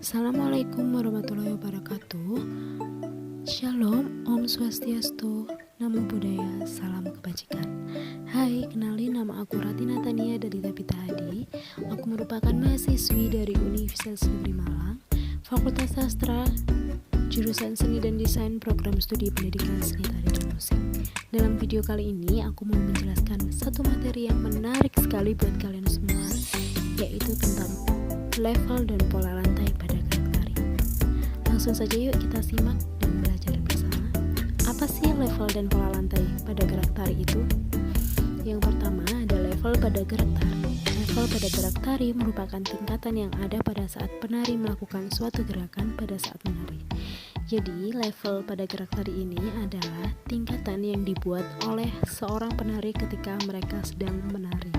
Assalamualaikum warahmatullahi wabarakatuh. Shalom, Om Swastiastu, Namo Buddhaya, Salam Kebajikan. Hai, kenalin, nama aku Ratina Tania dari Tapita Hadi. Aku merupakan mahasiswi dari Universitas Negeri Malang, Fakultas Sastra, jurusan Seni dan Desain, Program Studi Pendidikan Seni Tari dan Musik. Dalam video kali ini, aku mau menjelaskan satu materi yang menarik sekali buat kalian semua, yaitu tentang level dan pola lantai pada gerak tari. Langsung saja yuk kita simak dan belajar bersama. Apa sih level dan pola lantai pada gerak tari itu? Yang pertama ada level pada gerak tari. Level pada gerak tari merupakan tingkatan yang ada pada saat penari melakukan suatu gerakan pada saat menari. Jadi level pada gerak tari ini adalah tingkatan yang dibuat oleh seorang penari ketika mereka sedang menari.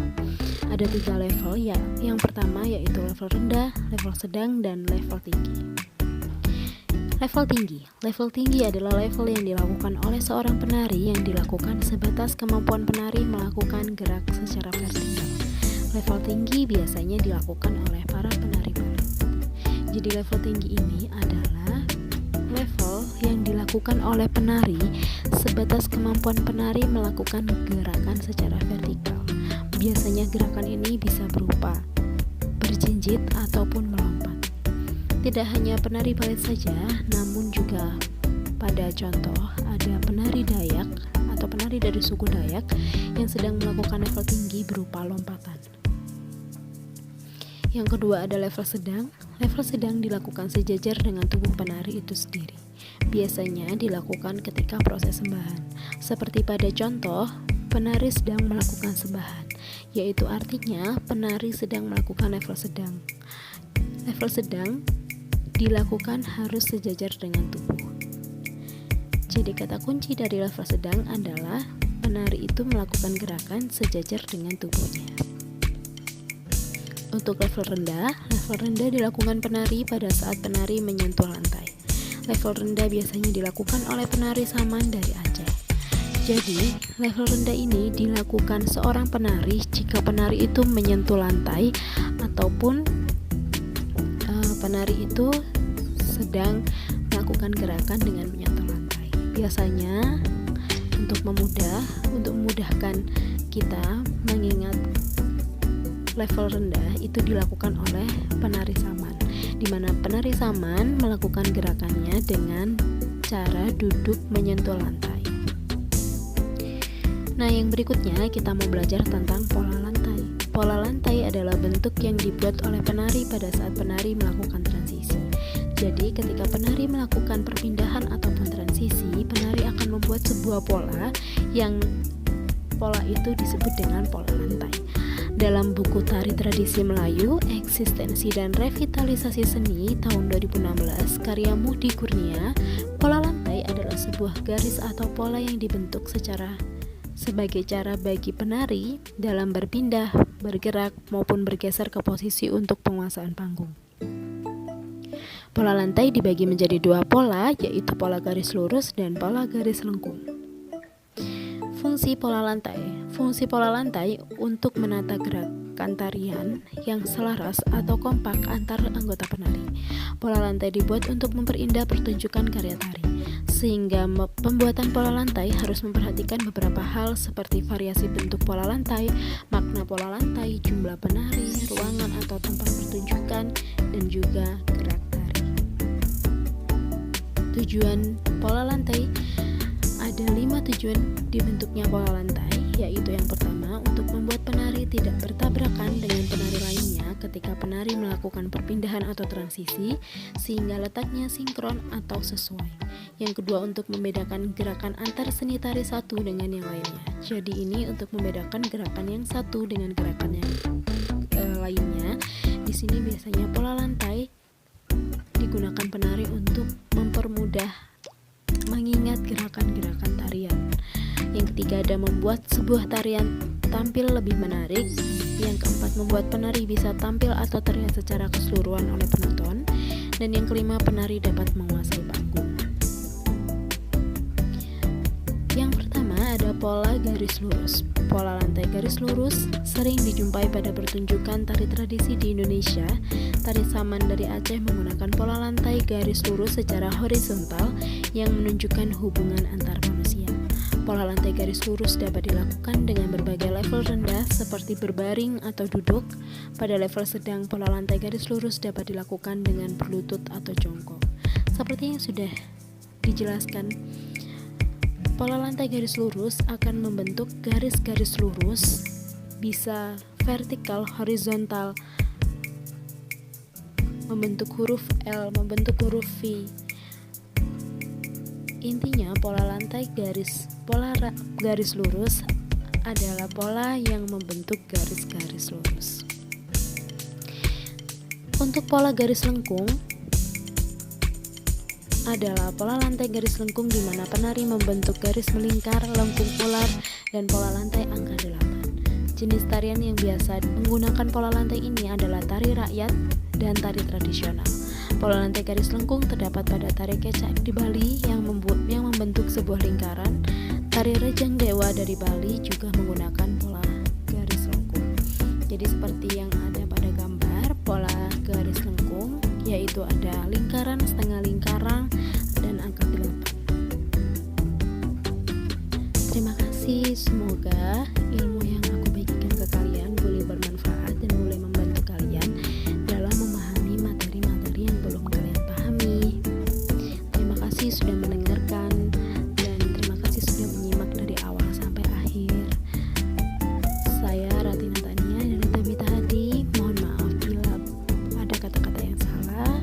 Ada 3 level ya. Yang pertama yaitu level rendah, level sedang, dan level tinggi. Level tinggi. Level tinggi adalah level yang dilakukan oleh seorang penari yang dilakukan sebatas kemampuan penari melakukan gerak secara vertikal. Level tinggi biasanya dilakukan oleh para penari balet. Jadi level tinggi ini adalah level yang dilakukan oleh penari sebatas kemampuan penari melakukan gerakan secara vertikal. Biasanya gerakan ini bisa berupa berjinjit ataupun melompat. Tidak hanya penari balet saja, namun juga pada contoh ada penari Dayak atau penari dari suku Dayak yang sedang melakukan level tinggi berupa lompatan. Yang kedua ada level sedang. Level sedang dilakukan sejajar dengan tubuh penari itu sendiri. Biasanya dilakukan ketika proses sembahan. Seperti pada contoh, penari sedang melakukan sembahan, yaitu artinya penari sedang melakukan level sedang. Level sedang dilakukan harus sejajar dengan tubuh. Jadi kata kunci dari level sedang adalah penari itu melakukan gerakan sejajar dengan tubuhnya. Untuk level rendah dilakukan penari pada saat penari menyentuh lantai. Level rendah biasanya dilakukan oleh penari saman dari Aceh. Jadi, level rendah ini dilakukan seorang penari jika penari itu menyentuh lantai ataupun penari itu sedang melakukan gerakan dengan menyentuh lantai. Biasanya untuk memudahkan kita mengingat level rendah itu dilakukan oleh penari saman, di mana penari saman melakukan gerakannya dengan cara duduk menyentuh lantai. Nah, yang berikutnya kita mau belajar tentang pola lantai. Pola lantai adalah bentuk yang dibuat oleh penari pada saat penari melakukan transisi. Jadi, ketika penari melakukan perpindahan ataupun transisi, penari akan membuat sebuah pola yang pola itu disebut dengan pola lantai. Dalam buku Tari Tradisi Melayu, Eksistensi dan Revitalisasi Seni tahun 2016, karya Muhdi Kurnia, pola lantai adalah sebuah garis atau pola yang dibentuk sebagai cara bagi penari dalam berpindah, bergerak, maupun bergeser ke posisi untuk penguasaan panggung. Pola lantai dibagi menjadi 2 pola, yaitu pola garis lurus dan pola garis lengkung. Fungsi pola lantai untuk menata gerakan tarian yang selaras atau kompak antar anggota penari. Pola lantai dibuat untuk memperindah pertunjukan karya tari, sehingga pembuatan pola lantai harus memperhatikan beberapa hal seperti variasi bentuk pola lantai, makna pola lantai, jumlah penari, ruangan atau tempat pertunjukan, dan juga gerak tari. Tujuan pola lantai. Ada 5 tujuan dibentuknya pola lantai, yaitu yang pertama untuk membuat penari tidak bertabrakan dengan penari lainnya ketika penari melakukan perpindahan atau transisi, sehingga letaknya sinkron atau sesuai. Yang kedua untuk membedakan gerakan antar seni tari satu dengan yang lainnya. Jadi ini untuk membedakan gerakan yang satu dengan gerakan yang lainnya. Di sini biasanya pola lantai digunakan penari untuk mempermudah mengingat gerakan-gerakan tarian. Yang ketiga ada membuat sebuah tarian tampil lebih menarik. Yang keempat membuat penari bisa tampil atau terlihat secara keseluruhan oleh penonton. Dan yang kelima penari dapat menguasai panggung. Yang pertama ada pola garis lurus. Pola lantai garis lurus sering dijumpai pada pertunjukan tari tradisi di Indonesia. Tari Saman dari Aceh menggunakan pola lantai garis lurus secara horizontal yang menunjukkan hubungan antar manusia. Pola lantai garis lurus dapat dilakukan dengan berbagai level rendah seperti berbaring atau duduk. Pada level sedang, pola lantai garis lurus dapat dilakukan dengan berlutut atau jongkok. Seperti yang sudah dijelaskan, pola lantai garis lurus akan membentuk garis-garis lurus, bisa vertikal, horizontal, membentuk huruf L, membentuk huruf V. Intinya pola garis lurus adalah pola yang membentuk garis-garis lurus. Untuk pola garis lengkung adalah pola lantai garis lengkung di mana penari membentuk garis melingkar, lengkung ular, dan pola lantai angka 8. Jenis tarian yang biasa menggunakan pola lantai ini adalah tari rakyat dan tari tradisional. Pola lantai garis lengkung terdapat pada tari kecak di Bali yang membentuk sebuah lingkaran. Tari Rejang Dewa dari Bali juga menggunakan pola garis lengkung. Jadi seperti yang ada pada gambar pola garis lengkung, yaitu ada lingkaran, setengah lingkaran, dan angka 8. Terima kasih, semoga ilmu yang aku bagikan ke kalian boleh bermanfaat dan boleh membantu kalian dalam memahami materi-materi yang belum kalian pahami. Terima kasih sudah mendengarkan dan terima kasih sudah menyimak dari awal sampai akhir. Saya Ratina Tania dari Tabita Hadi. Mohon maaf bila ada kata-kata yang salah.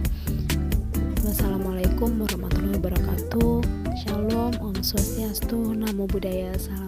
Wassalamualaikum warahmatullahi wabarakatuh. Shalom, Om Swastiastu, Namo Buddhaya, Salam